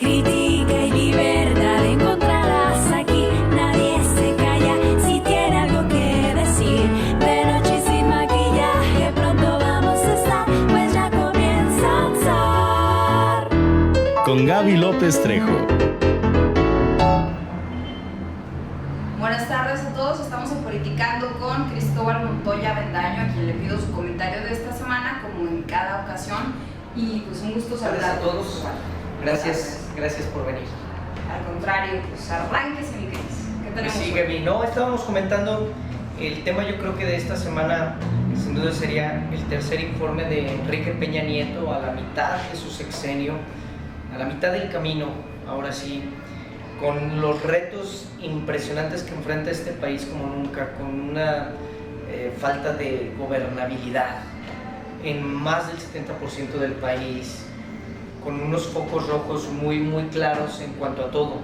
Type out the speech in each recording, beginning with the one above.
Crítica y libertad encontrarás aquí. Nadie se calla si tiene algo que decir. De noche y sin maquillaje pronto vamos a estar, pues ya comienza a alzar. Con Gaby López Trejo. Buenas tardes a todos, estamos en Politicando con Cristóbal Montoya Bendaño, a quien le pido su comentario de esta semana, como en cada ocasión, y pues un gusto saludar a todos. Gracias por venir. Al contrario, pues arránquese, mi Cris. ¿Qué tenemos? Sí, Gaby, no, estábamos comentando el tema, yo creo que de esta semana, sin duda sería el tercer informe de Enrique Peña Nieto, a la mitad de su sexenio, a la mitad del camino, ahora sí, con los retos impresionantes que enfrenta este país como nunca, con una falta de gobernabilidad en más del 70% del país, con unos focos rojos muy claros en cuanto a todo,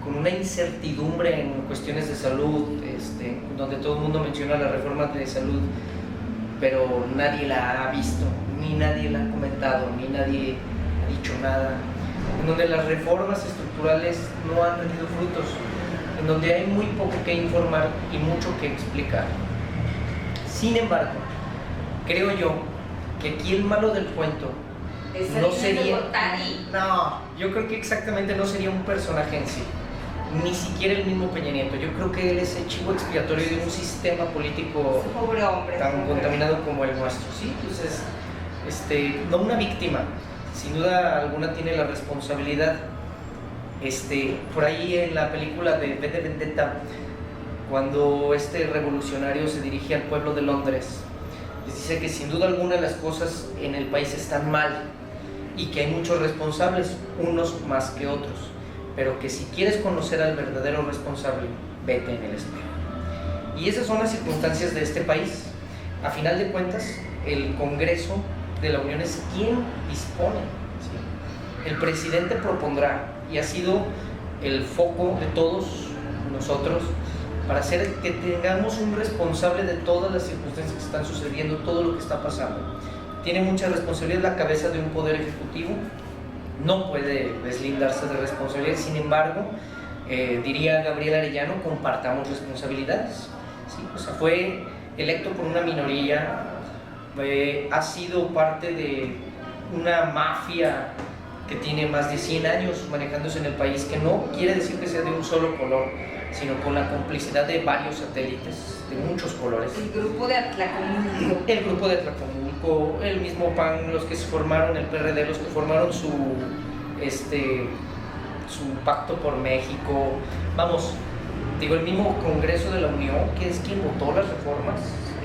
con una incertidumbre en cuestiones de salud, donde todo el mundo menciona la reforma de salud, pero nadie la ha visto, ni nadie la ha comentado, ni nadie ha dicho nada, en donde las reformas estructurales no han rendido frutos, en donde hay muy poco que informar y mucho que explicar. Sin embargo, creo yo que aquí el malo del cuento no sería... No, yo creo que exactamente no sería un personaje en sí, ni siquiera el mismo Peña Nieto. Yo creo que él es el chivo expiatorio de un sistema político tan contaminado como el nuestro, ¿sí? Entonces, no una víctima, sin duda alguna tiene la responsabilidad. Por ahí en la película de V de Vendetta, cuando este revolucionario se dirige al pueblo de Londres, les dice que sin duda alguna las cosas en el país están mal y que hay muchos responsables, unos más que otros, pero que si quieres conocer al verdadero responsable, vete en el espejo. Y esas son las circunstancias de este país. A final de cuentas, el Congreso de la Unión es quien dispone, ¿sí? El presidente propondrá, y ha sido el foco de todos nosotros para hacer que tengamos un responsable de todas las circunstancias que están sucediendo, todo lo que está pasando. Tiene mucha responsabilidad la cabeza de un poder ejecutivo, no puede deslindarse de responsabilidad. Sin embargo, diría Gabriel Arellano, compartamos responsabilidades, ¿sí? O sea, fue electo por una minoría, ha sido parte de una mafia que tiene más de 100 años manejándose en el país, que no quiere decir que sea de un solo color, sino con la complicidad de varios satélites de muchos colores. El grupo de Atlacomulco. El grupo de Atlacomulco, el mismo PAN, los que se formaron, el PRD, los que formaron su pacto por México. Vamos, digo, el mismo Congreso de la Unión, que es quien votó las reformas,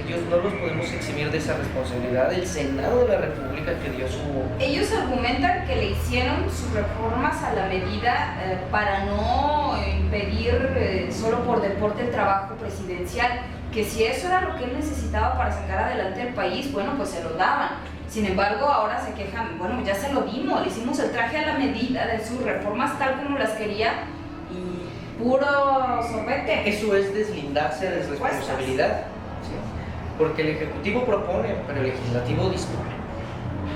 ellos no los podemos eximir de esa responsabilidad. El Senado de la República que dio su... Ellos argumentan que le hicieron sus reformas a la medida para no impedir solo por deporte el trabajo presidencial, que si eso era lo que él necesitaba para sacar adelante el país, bueno, pues se lo daban. Sin embargo, ahora se quejan, bueno, ya se lo dimos, le hicimos el traje a la medida de sus reformas tal como las quería y puro sorbete. Eso es deslindarse de responsabilidad, ¿sí? Porque el Ejecutivo propone, pero el Legislativo dispone.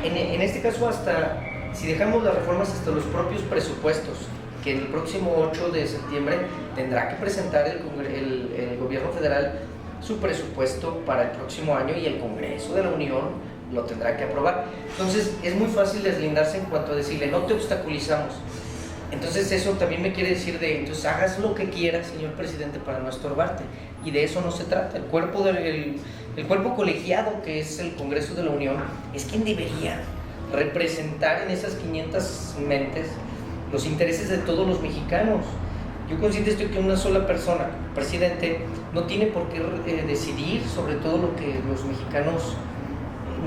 En este caso, hasta si dejamos las reformas hasta los propios presupuestos, que el próximo 8 de septiembre tendrá que presentar el gobierno federal su presupuesto para el próximo año y el Congreso de la Unión lo tendrá que aprobar. Entonces es muy fácil deslindarse en cuanto a decirle no te obstaculizamos. Entonces eso también me quiere decir entonces hagas lo que quieras, señor presidente, para no estorbarte, y de eso no se trata. El cuerpo colegiado que es el Congreso de la Unión es quien debería representar en esas 500 mentes los intereses de todos los mexicanos. Yo consciente estoy que una sola persona, presidente, no tiene por qué decidir sobre todo lo que los mexicanos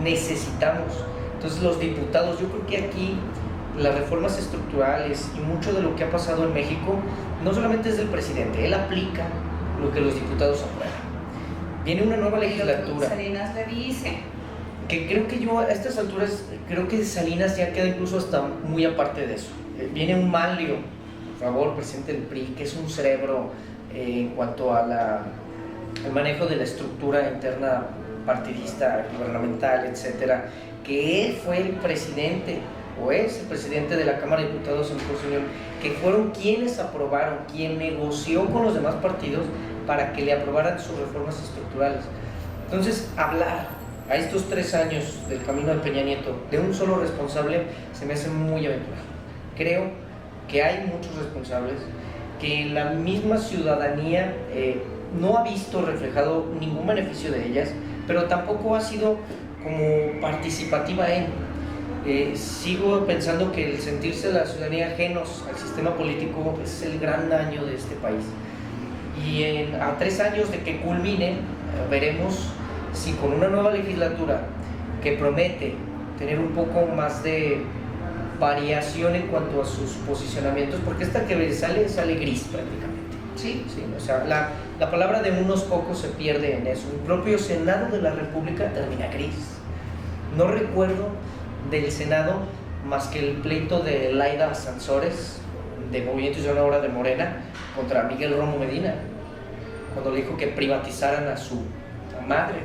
necesitamos. Entonces los diputados, yo creo que aquí las reformas estructurales y mucho de lo que ha pasado en México no solamente es del presidente, él aplica lo que los diputados aprueban. Viene una nueva legislatura. Salinas le dice que creo que yo a estas alturas, creo que Salinas ya queda incluso hasta muy aparte de eso. Viene un Manlio, por favor, presidente del PRI, que es un cerebro en cuanto a al manejo de la estructura interna partidista, gubernamental, etcétera, que él fue el presidente o es el presidente de la Cámara de Diputados en Fuerza Unión, que fueron quienes aprobaron, quien negoció con los demás partidos para que le aprobaran sus reformas estructurales. Entonces, hablar a estos 3 años del camino de Peña Nieto de un solo responsable se me hace muy aventurado. Creo que hay muchos responsables, que la misma ciudadanía no ha visto reflejado ningún beneficio de ellas, pero tampoco ha sido como participativa en. Sigo pensando que el sentirse la ciudadanía ajenos al sistema político es el gran daño de este país. Y a 3 años de que culmine, veremos si con una nueva legislatura que promete tener un poco más de variación en cuanto a sus posicionamientos, porque esta que sale gris prácticamente. Sí, o sea, la palabra de unos pocos se pierde en eso. El propio Senado de la República termina gris. No recuerdo del Senado más que el pleito de Laida Sansores, de Movimiento Ciudadano ahora de Morena, contra Miguel Romo Medina, cuando le dijo que privatizaran a su madre.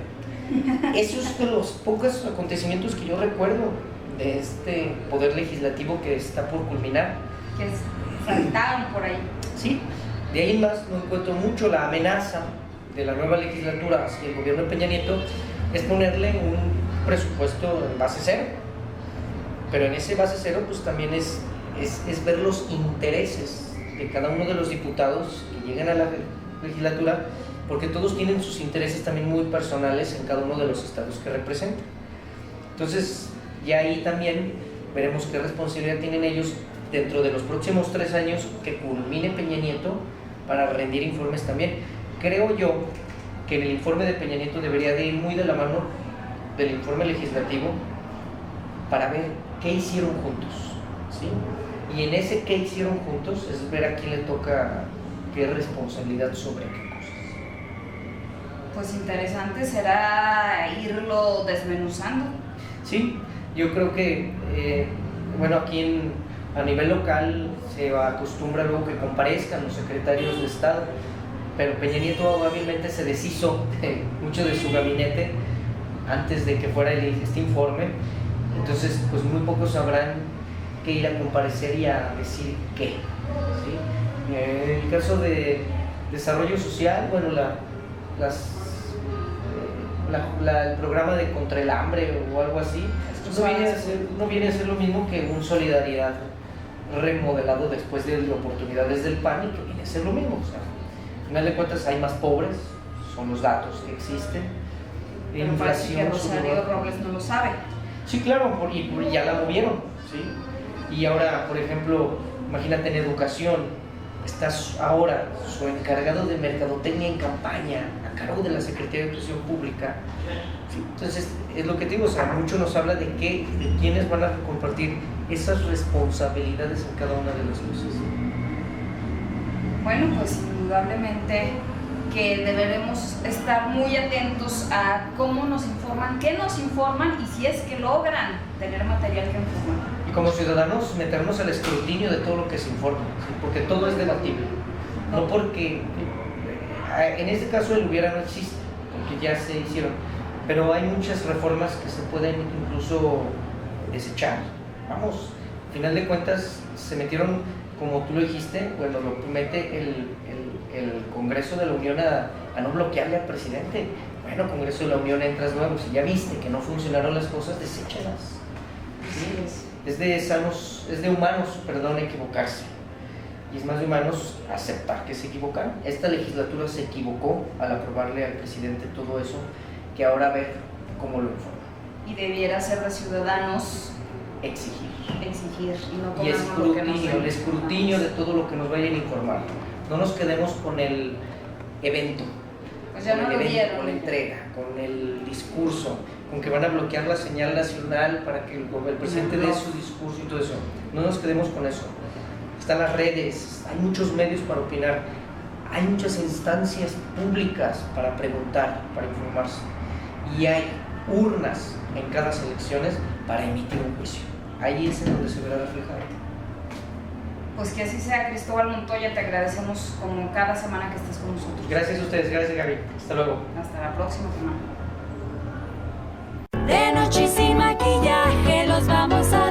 Eso es de los pocos acontecimientos que yo recuerdo de este poder legislativo que está por culminar. Que saltaron por ahí. Sí, de ahí en más no encuentro mucho. La amenaza de la nueva legislatura hacia el gobierno de Peña Nieto es ponerle un presupuesto en base cero. Pero en ese base cero pues también es ver los intereses de cada uno de los diputados que llegan a la legislatura, porque todos tienen sus intereses también muy personales en cada uno de los estados que representan. Entonces, ya ahí también veremos qué responsabilidad tienen ellos dentro de los próximos 3 años que culmine Peña Nieto para rendir informes también. Creo yo que en el informe de Peña Nieto debería de ir muy de la mano del informe legislativo para ver qué hicieron juntos, ¿sí? Y en ese qué hicieron juntos es ver a quién le toca qué responsabilidad sobre qué cosas. Pues interesante será irlo desmenuzando. Sí, yo creo que, bueno, aquí a nivel local se acostumbra luego que comparezcan los secretarios de Estado, pero Peña Nieto hábilmente se deshizo de mucho de su gabinete antes de que fuera este informe. Entonces, pues muy pocos sabrán que ir a comparecer y a decir qué, ¿sí? En el caso de desarrollo social, bueno, el programa de contra el hambre o algo así, no viene a ser lo mismo que un Solidaridad remodelado después de oportunidades del PAN, y que viene a ser lo mismo. O sea, al final de cuentas hay más pobres, son los datos que existen. Pero inflación, que Rosario Robles no lo sabe. Sí, claro, y ya la movieron, ¿sí? Y ahora, por ejemplo, imagínate en educación, estás ahora su encargado de mercadotecnia en campaña a cargo de la Secretaría de Educación Pública. ¿Sí? Entonces, es lo que te digo, o sea, mucho nos habla de quiénes van a compartir esas responsabilidades en cada una de las cosas. Bueno, pues indudablemente que deberemos estar muy atentos a cómo nos informan, qué nos informan y si es que logran tener material que informar. Y como ciudadanos meternos al escrutinio de todo lo que se informa, ¿sí? Porque todo es debatible, no porque en este caso el hubiera no existe, porque ya se hicieron, pero hay muchas reformas que se pueden incluso desechar. Vamos, al final de cuentas se metieron, como tú lo dijiste, bueno, lo promete el Congreso de la Unión a no bloquearle al presidente. Bueno, Congreso de la Unión, entras nuevo, si ya viste que no funcionaron las cosas, deséchalas. ¿Sí? Es de humanos, equivocarse. Y es más de humanos aceptar que se equivocaron. Esta legislatura se equivocó al aprobarle al presidente todo eso, que ahora ver cómo lo informa. Y debiera ser de ciudadanos exigir y no y el escrutinio de todo lo que nos vayan a informar. No nos quedemos con el evento, pues ya con no el lo evento, dieron. con la entrega, con el discurso, con que van a bloquear la señal nacional para que el presidente dé su discurso y todo eso. No nos quedemos con eso. Están las redes, hay muchos medios para opinar, hay muchas instancias públicas para preguntar, para informarse, y hay urnas en cada elecciones para emitir un juicio. Ahí es en donde se verá reflejado. Pues que así sea, Cristóbal Montoya, te agradecemos como cada semana que estés con nosotros. Gracias a ustedes, gracias Gaby. Hasta luego. Hasta la próxima semana. De noche y sin maquillaje los vamos a